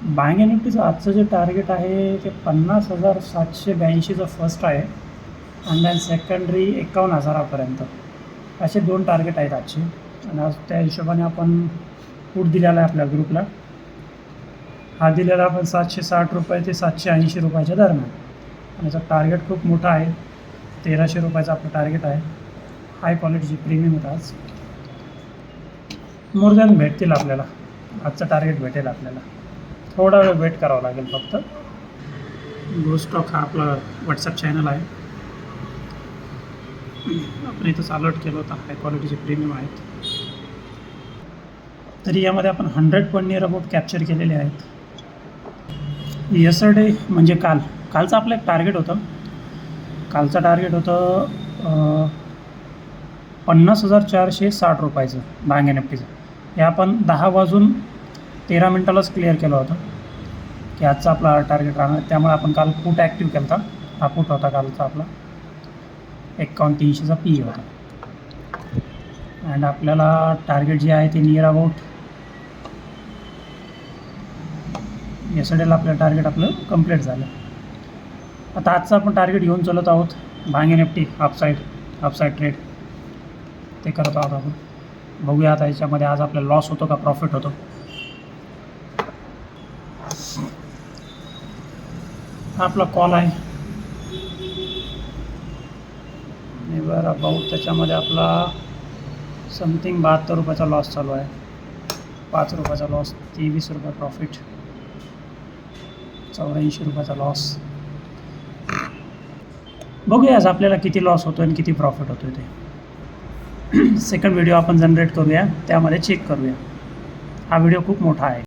Bank निफ्टीचं आजचं जे target आहे ते 50,782चं फर्स्ट आहे आणि दॅन सेकंडरी 51,000पर्यंत असे 2 टार्गेट आहेत आजचे. आणि आज त्या हिशोबाने आपण पुट दिलेला आहे आपल्या ग्रुपला. हा दिलेला आपण ₹760 ते ₹780च्या दरम्यान. आणि याचा टार्गेट खूप मोठा आहे, ₹1300 आपलं टार्गेट आहे. हाय क्वालिटीची प्रीमियम होतं आज. मोर दॅन भेटतील आपल्याला, आजचं टार्गेट भेटेल आपल्याला. थोडा वेळ वेट करावं लागेल फक्त. गो स्टॉक हा आपला व्हॉट्सअप चॅनल आहे, आपण इथंच अलर्ट केलं होतं. हाय क्वालिटीचे प्रीमियम आहेत, तरी यामध्ये आपण 100 पॉईंट नियर अबाउट कॅप्चर केलेले आहेत. यस्टरडे म्हणजे कालचं आपलं एक टार्गेट होतं. कालचं टार्गेट होतं ₹50,460 बँक निफ्टीचं. हे आपण 10:13 क्लिअर केलं होतं की आजचा आपला टार्गेट राहणार. त्यामुळे आपण काल पुट ॲक्टिव्ह केला होता. हा पुट होता कालचा आपला 51,300चा पी होता. अँड आपल्याला टार्गेट जे आहे ते नियर अबाउट यस्टरडेला आपलं टार्गेट आपलं कंप्लीट झालं. आता आजचं आपण टार्गेट घेऊन चालत आहोत. बँक निफ्टी अपसाईड ट्रेड ते करत आहोत आपण. बघूया आता याच्यामध्ये आज आपल्याला लॉस होतो का प्रॉफिट होतो. हा आपला कॉल आहे. निवर अबाउट त्याच्यामध्ये आपला समथिंग ₹72चा लॉस चालू आहे. ₹5चा लॉस, ₹23 प्रॉफिट, ₹84चा लॉस. बघूया आज आपल्याला किती लॉस होतो आणि किती प्रॉफिट होतो ते. सेकंड व्हिडिओ आपण जनरेट करूया, त्यामध्ये चेक करूया. हा व्हिडिओ खूप मोठा आहे.